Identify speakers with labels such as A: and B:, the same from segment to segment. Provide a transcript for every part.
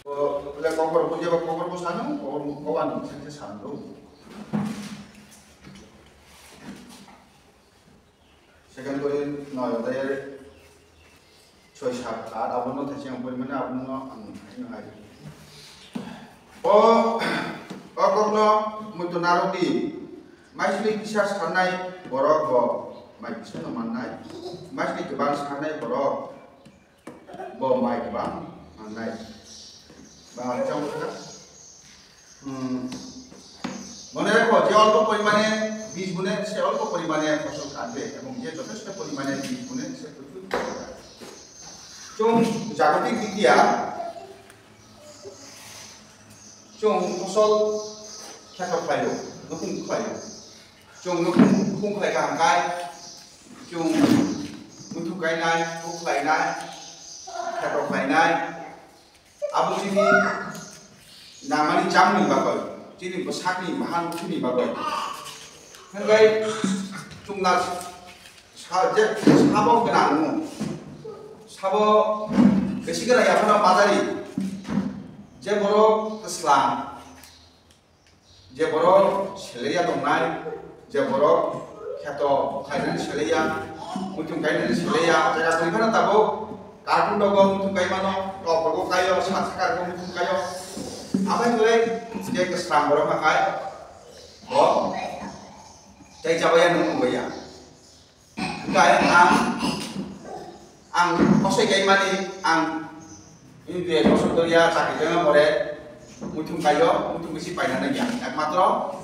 A: Boleh kokor punya kokor posanu, kokor kawan saja sandu. Second kali noyo tayar choice hak abang no thasi yang boleh mana abang no ini hari. Kokor no mutu narodi, masih kisah sanai borok bo, mai kisah no manai, masih kebang sanai borok bo mai kebang manai. Baca muka. Mana ko je অল্প পরিমাণে বীজ বুনে সে অল্প পরিমাণে ফসল কাটবে এবং যে যথেষ্ট পরিমাণে বীজ বুনে সে প্রচুর চং জাগতিক বিদ্যা চং ফসল খেত খাইলো নতুন খাইলো চং নতুন খুং খাই গাহাই চং মুথু গাयनाय খুক লাইनाय খেত খাইनाय Abu sini namanya jamu bagai, jadi besakni bahan sini bagai. Hengai cunglas saja sabok kenangu, sabok kesikera ya pernah materi, jeboro Islam, jeboro Syria dongai, jeboro kato kainan Syria, mungkin kainan Syria, jaga bagaimana tahu? Kartun dogong mutu kai mano, rogo kayo, sakar go mutu kayo. Apa yang gue dia keserang borong makai? Oh, cai cabayan nunggu ya. Enggak ang kosek kai mani, ang ini dia kosek dia sakit dengan more mutu kayo, mutu besi painan ya. Matro,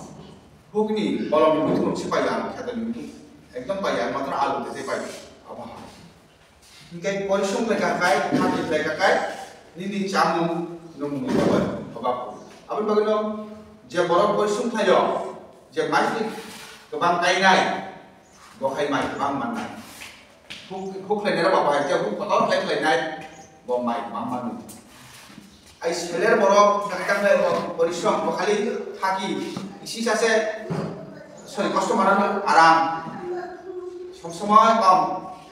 A: hukni bolong mutu besi painan, kata mutu. Ekdom painan matro alu tete painan. Apa? Hingga konsum mereka kai, hati mereka kai, ini jamu nunggu apa? Apa bagaimana? Jika borong konsum saja, jika masih kebang kainai, bokai mai kebang mana? Huk lain apa apa aja, huk kotor lain naik, bokai mai kebang mana? Ais selir borong, kadang borong konsum, bokali haki, isi saja, sorry kostum mana aram, semua kam.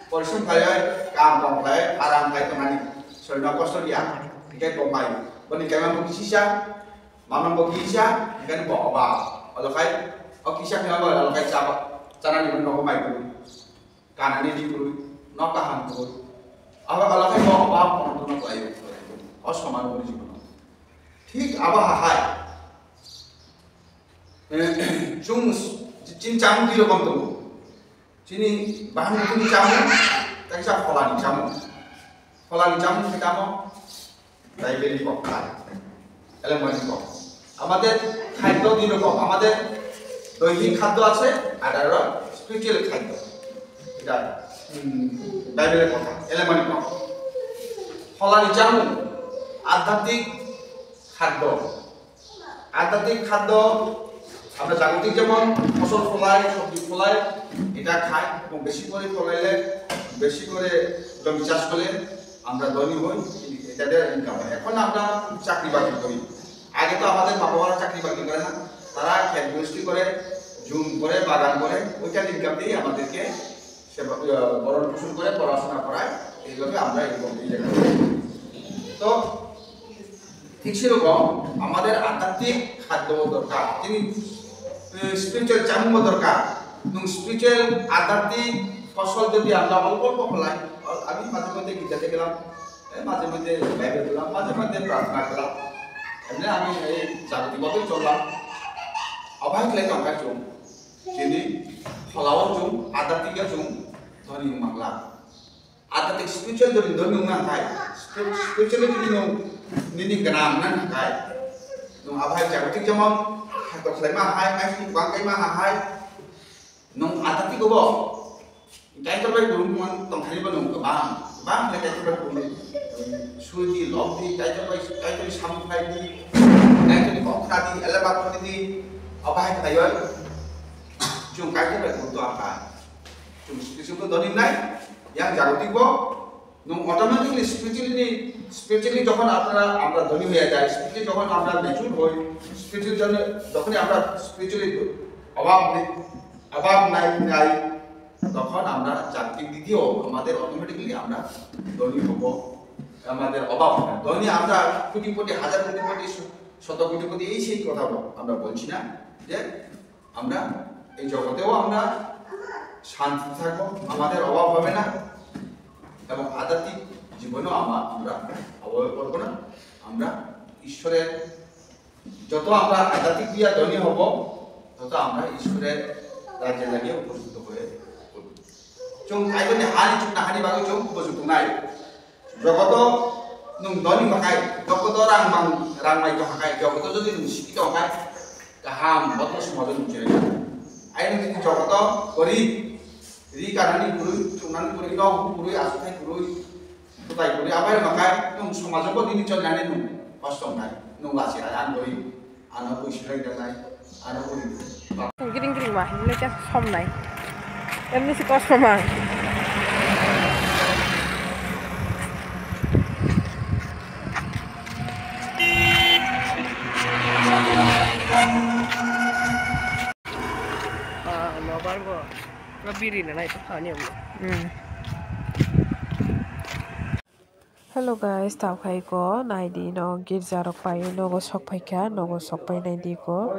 A: Konsum kaya kam komplek aram kaya temani solna kosto dia ikai pomai bani kaya mampu kisah mamam bo kisah ikai bo oba kalau kaya kisah ni apa kalau kaya cara ni benda pomai tu kanan ni di puru nokahan tu apa kalau kaya bo oba pun tu nak ayu os kaman boleh juga ठीक अब हाय chung cincang di rokam tu sini bahan itu jamu, tak bisa kolani jamu kita mau diabetes kok, elemen kok. Amader খাদ্য di rokam, amader দৈহিক খাদ্য আছে, ada spiritual খাদ্য. Kita diabetes kok, elemen kok. kolani jamu, আধ্যাত্মিক খাদ্য আমরা জাগতিক যেমন ফসল ফলাই সবজি ফলাই এটা খাই এবং বেশি করে ফলাইলে বেশি করে জমি চাষ করলে আমরা ধনী হই এটাতে ইনকাম হয় এখন আমরা চাকরি বাকরি করি আগে তো আমাদের বাবা-মারা চাকরি বাকরি করে না তারা ক্ষেত গোষ্ঠী করে জুম করে বাগান করে ওইটার ইনকাম দিয়ে আমাদেরকে ভরণ পোষণ করে পড়াশোনা করায় এইভাবে আমরা এরকম তো ঠিক সেরকম আমাদের আধ্যাত্মিক খাদ্য দরকার তিনি spiritual jamu দরকার এবং spiritual আধ্যাত্মিক ফসল যদি আমরা অল্প অল্প ফলাই আমি মাঝে মধ্যে গির্জাতে গেলাম মাঝে মধ্যে বাইবেল পড়লাম মাঝে মধ্যে প্রার্থনা করলাম এমনি আমি এই জাগতিকভাবে চললাম অবাক লাগে আমার চুম যিনি ফলাওয়ার চুম আধ্যাত্মিকের চুম ধনী মাংলা আধ্যাত্মিক spiritual যদি ধনী মাংখায় spiritual যদি নিনি গ্রাম না খায় এবং আবার জাগতিক যেমন Kalau saya mahal, saya bangkai mahal. Nung adat itu boh. Kita itu baik belum tong hari belum kebang kita itu baik belum. Suji, lobby, kita itu sampai di, kita itu di kokra di, elevator di, apa yang kita jual? Cuma kita itu baik untuk apa? Cuma itu dari naik, yang jago tibo, nung automatically spiritually যখন আমরা ধনী হয়ে যাই spiritually যখন আমরা mature হই spiritual জন্য যখনই আমরা স্পিরিচুয়ালি অভাব নাই তখন আমরা জাগতিক দিকেও আমাদের অটোমেটিক্যালি আমরা ধনী হব আমাদের অভাব হবে না। ধনী আমরা কোটিপতি, হাজার কোটিপতি, শত কোটিপতি এই সেই কথা আমরা বলছি না, যে আমরা এই জগতেও আমরা শান্তি থাকবো, আমাদের অভাব হবে না, এবং আধ্যাত্মিক জীবনেও আমরা অবহেলা করবো না। আমরা ঈশ্বরের যত আমরা আধ্যাত্মিক দিয়া ধনী হব, তত আমরা ঈশ্বরের রাজ্যে লাগিয়ে উপস্থিত হয়ে পড়ব। 좀 아이들이 한이 좀 나한이 바로 좀 보죠 동나이 저것도 능 너니 가까이 저것도 랑마이 좀 가까이 저것도 저기 좀 시기도 가까이 다함 어떤 수모도 좀 지내 아이는 근데 저것도 거리 리가라니 구루 중난 구루가 구루 아스타이 구루 또다이 구루 아바이 가까이 좀 소마저거 니니 전나네 좀 벌써 나이 능 와시라 안 거리 안 하고 있으라 이러나이 안 하고
B: Giring-giring mah, ini aja somnai. Ini si kos mah. Nobar go, lebih na itu hanya bu. Hello guys, tau khai ko naidi no girja rok pai no go sok pai kya no go sok pai naidi ko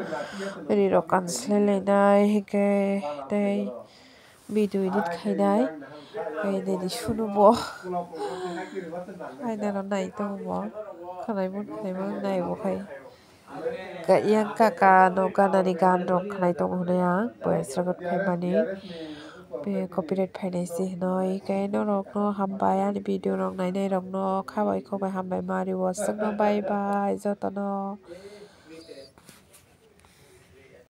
B: ri ro cancel le nai hike dei video edit khai nai kai ne di shunu bo ai na no nai to bo khanai mo nai bo khai ka yang kaka no ganani gan rok khanai to ho ya boys ragot khai mani be copyright finance noi kai no rok no hambai ani video rok nai rok no khabai khobai hambai mari wasang no bye bye jotono